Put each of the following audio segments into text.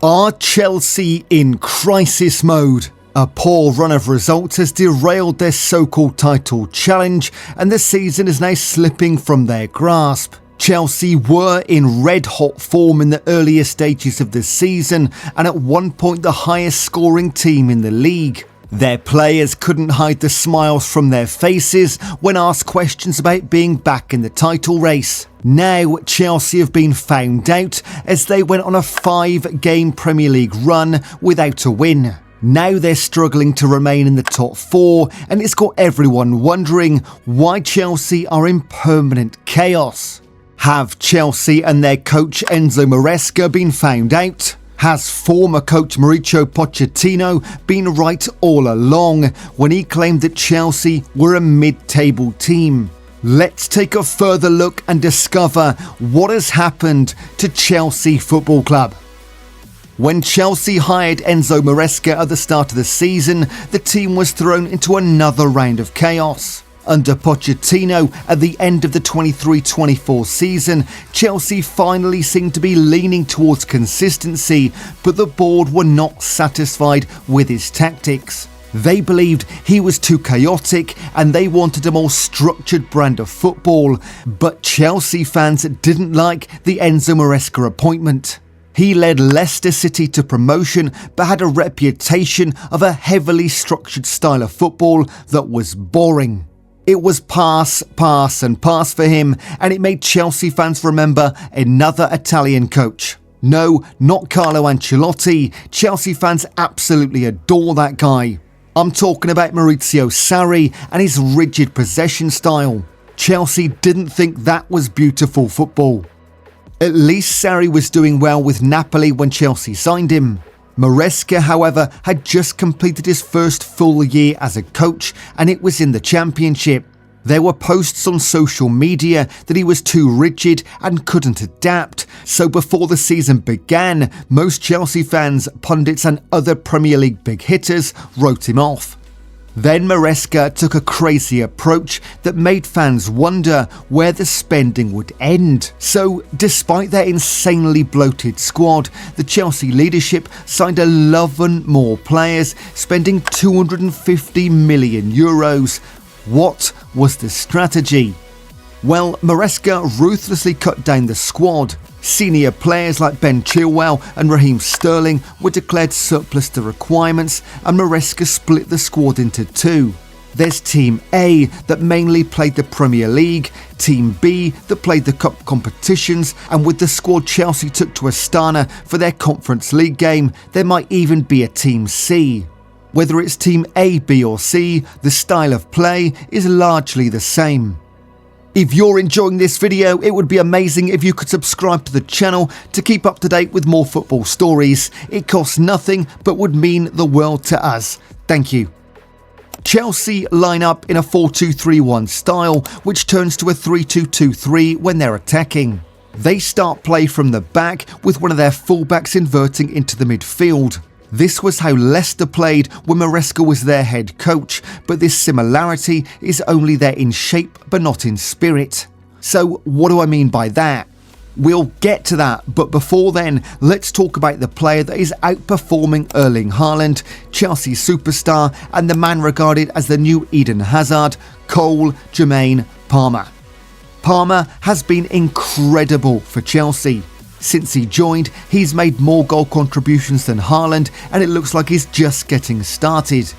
Are Chelsea in crisis mode? A poor run of results has derailed their so-called title challenge, and the season is now slipping from their grasp. Chelsea were in red-hot form in the earlier stages of the season, and at one point the highest scoring team in the league. Their players couldn't hide the smiles from their faces when asked questions about being back in the title race. Now Chelsea have been found out as they went on a 5-game Premier League run without a win. Now they're struggling to remain in the top 4, and it's got everyone wondering why Chelsea are in permanent chaos. Have Chelsea and their coach Enzo Maresca been found out? Has former coach Mauricio Pochettino been right all along when he claimed that Chelsea were a mid-table team? Let's take a further look and discover what has happened to Chelsea Football Club. When Chelsea hired Enzo Maresca at the start of the season, the team was thrown into another round of chaos. Under Pochettino, at the end of the 23-24 season, Chelsea finally seemed to be leaning towards consistency, but the board were not satisfied with his tactics. They believed he was too chaotic and they wanted a more structured brand of football, but Chelsea fans didn't like the Enzo Maresca appointment. He led Leicester City to promotion but had a reputation of a heavily structured style of football that was boring. It was pass, pass and pass for him, and it made Chelsea fans remember another Italian coach. No, not Carlo Ancelotti. Chelsea fans absolutely adore that guy. I'm talking about Maurizio Sarri and his rigid possession style. Chelsea didn't think that was beautiful football. At least Sarri was doing well with Napoli when Chelsea signed him. Maresca, however, had just completed his first full year as a coach, and it was in the Championship. There were posts on social media that he was too rigid and couldn't adapt, so before the season began, most Chelsea fans, pundits and other Premier League big hitters wrote him off. Then Maresca took a crazy approach that made fans wonder where the spending would end. So, despite their insanely bloated squad, the Chelsea leadership signed 11 more players, spending €250 million. What was the strategy? Well, Maresca ruthlessly cut down the squad. Senior players like Ben Chilwell and Raheem Sterling were declared surplus to requirements, and Maresca split the squad into two. There's Team A that mainly played the Premier League, Team B that played the cup competitions, and with the squad Chelsea took to Astana for their Conference League game, there might even be a Team C. Whether it's Team A, B or C, the style of play is largely the same. If you're enjoying this video, it would be amazing if you could subscribe to the channel to keep up to date with more football stories. It costs nothing but would mean the world to us. Thank you. Chelsea line up in a 4-2-3-1 style, which turns to a 3-2-2-3 when they're attacking. They start play from the back with one of their fullbacks inverting into the midfield. This was how Leicester played when Maresca was their head coach, but this similarity is only there in shape but not in spirit. So what do I mean by that? We'll get to that, but before then, let's talk about the player that is outperforming Erling Haaland, Chelsea superstar, and the man regarded as the new Eden Hazard, Cole Jermaine Palmer. Palmer has been incredible for Chelsea. Since he joined, he's made more goal contributions than Haaland, and it looks like he's just getting started.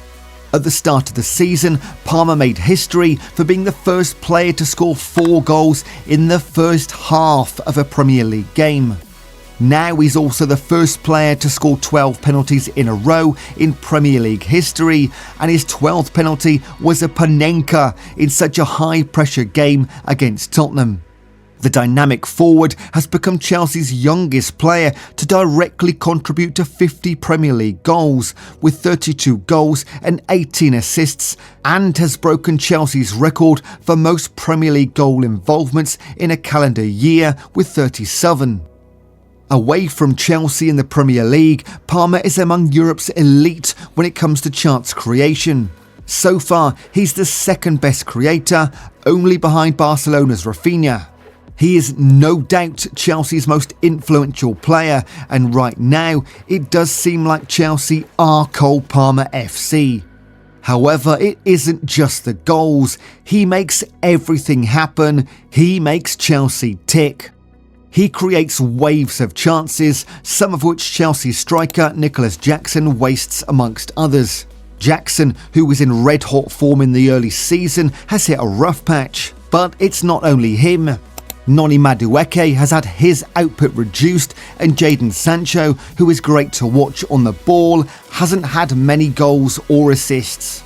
At the start of the season, Palmer made history for being the first player to score 4 goals in the first half of a Premier League game. Now he's also the first player to score 12 penalties in a row in Premier League history, and his 12th penalty was a Panenka in such a high-pressure game against Tottenham. The dynamic forward has become Chelsea's youngest player to directly contribute to 50 Premier League goals, with 32 goals and 18 assists, and has broken Chelsea's record for most Premier League goal involvements in a calendar year with 37. Away from Chelsea in the Premier League, Palmer is among Europe's elite when it comes to chance creation. So far, he's the second best creator, only behind Barcelona's Rafinha. He is no doubt Chelsea's most influential player, and right now it does seem like Chelsea are Cole Palmer FC. However, it isn't just the goals. He makes everything happen. He makes Chelsea tick. He creates waves of chances, some of which Chelsea striker Nicholas Jackson wastes amongst others. Jackson, who was in red-hot form in the early season, has hit a rough patch. But it's not only him. Noni Madueke has had his output reduced, and Jadon Sancho, who is great to watch on the ball, hasn't had many goals or assists.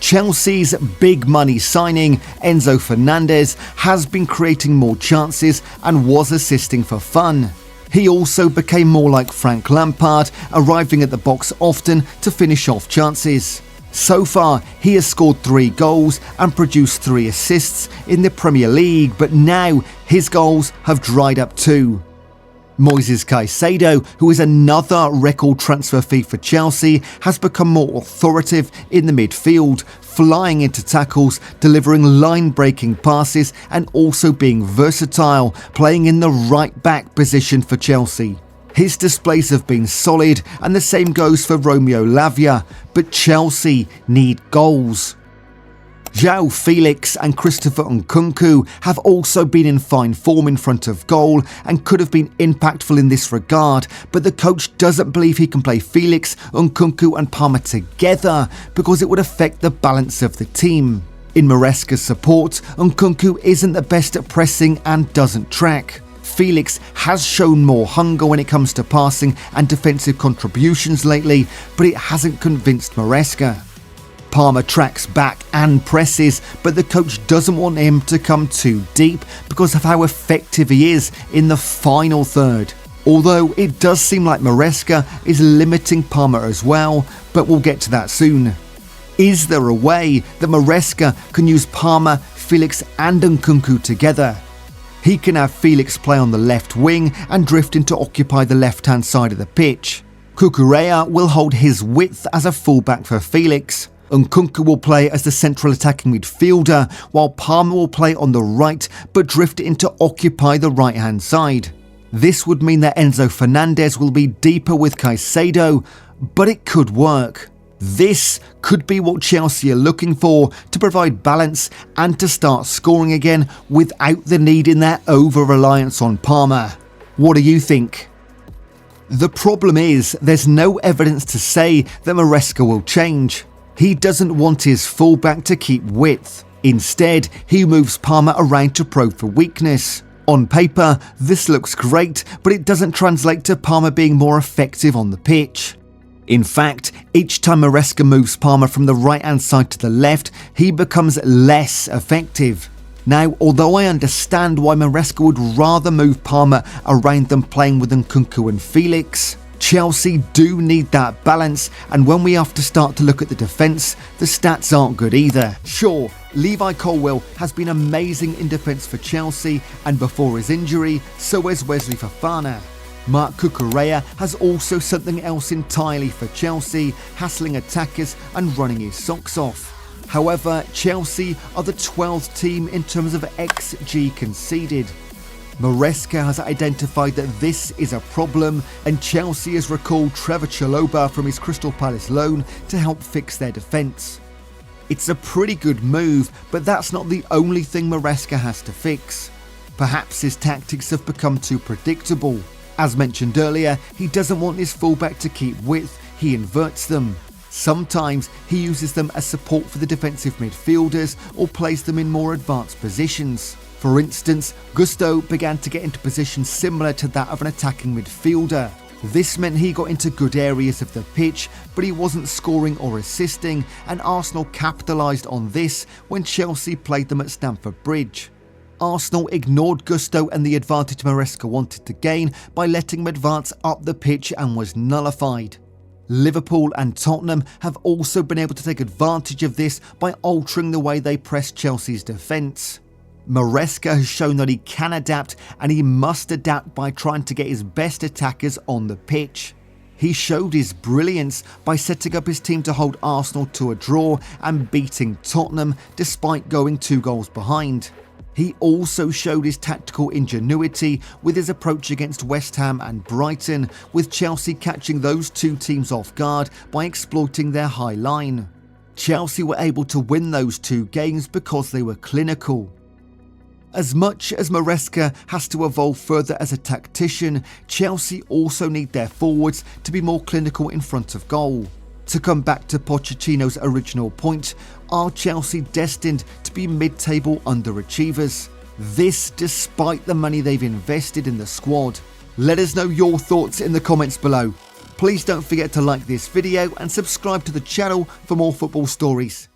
Chelsea's big money signing, Enzo Fernandez, has been creating more chances and was assisting for fun. He also became more like Frank Lampard, arriving at the box often to finish off chances. So far, he has scored 3 goals and produced 3 assists in the Premier League, but now his goals have dried up too. Moises Caicedo, who is another record transfer fee for Chelsea, has become more authoritative in the midfield, flying into tackles, delivering line-breaking passes and also being versatile, playing in the right-back position for Chelsea. His displays have been solid, and the same goes for Romeo Lavia, but Chelsea need goals. João Felix and Christopher Nkunku have also been in fine form in front of goal and could have been impactful in this regard, but the coach doesn't believe he can play Felix, Nkunku and Palmer together because it would affect the balance of the team. In Maresca's support, Nkunku isn't the best at pressing and doesn't track. Felix has shown more hunger when it comes to passing and defensive contributions lately, but it hasn't convinced Maresca. Palmer tracks back and presses, but the coach doesn't want him to come too deep because of how effective he is in the final third. Although it does seem like Maresca is limiting Palmer as well, but we'll get to that soon. Is there a way that Maresca can use Palmer, Felix and Nkunku together? He can have Felix play on the left wing and drift in to occupy the left-hand side of the pitch. Cucurella will hold his width as a fullback for Felix. Nkunku will play as the central attacking midfielder, while Palmer will play on the right but drift in to occupy the right-hand side. This would mean that Enzo Fernandez will be deeper with Caicedo, but it could work. This could be what Chelsea are looking for to provide balance and to start scoring again without the need in their over-reliance on Palmer. What do you think? The problem is there's no evidence to say that Maresca will change. He doesn't want his fullback to keep width. Instead, he moves Palmer around to probe for weakness. On paper, this looks great, but it doesn't translate to Palmer being more effective on the pitch. In fact, each time Maresca moves Palmer from the right-hand side to the left, he becomes less effective. Now, although I understand why Maresca would rather move Palmer around than playing with Nkunku and Felix, Chelsea do need that balance, and when we have to start to look at the defence, the stats aren't good either. Sure, Levi Colwill has been amazing in defence for Chelsea, and before his injury, so has Wesley Fofana. Marc Cucurella has also something else entirely for Chelsea, hassling attackers and running his socks off. However, Chelsea are the 12th team in terms of XG conceded. Maresca has identified that this is a problem, and Chelsea has recalled Trevor Chalobah from his Crystal Palace loan to help fix their defence. It's a pretty good move, but that's not the only thing Maresca has to fix. Perhaps his tactics have become too predictable. As mentioned earlier, he doesn't want his fullback to keep width, he inverts them. Sometimes he uses them as support for the defensive midfielders or plays them in more advanced positions. For instance, Gusto began to get into positions similar to that of an attacking midfielder. This meant he got into good areas of the pitch, but he wasn't scoring or assisting, and Arsenal capitalised on this when Chelsea played them at Stamford Bridge. Arsenal ignored Gusto and the advantage Maresca wanted to gain by letting him advance up the pitch and was nullified. Liverpool and Tottenham have also been able to take advantage of this by altering the way they press Chelsea's defence. Maresca has shown that he can adapt, and he must adapt by trying to get his best attackers on the pitch. He showed his brilliance by setting up his team to hold Arsenal to a draw and beating Tottenham despite going 2 goals behind. He also showed his tactical ingenuity with his approach against West Ham and Brighton, with Chelsea catching those two teams off guard by exploiting their high line. Chelsea were able to win those two games because they were clinical. As much as Maresca has to evolve further as a tactician, Chelsea also need their forwards to be more clinical in front of goal. To come back to Pochettino's original point, are Chelsea destined to be mid-table underachievers? This despite the money they've invested in the squad. Let us know your thoughts in the comments below. Please don't forget to like this video and subscribe to the channel for more football stories.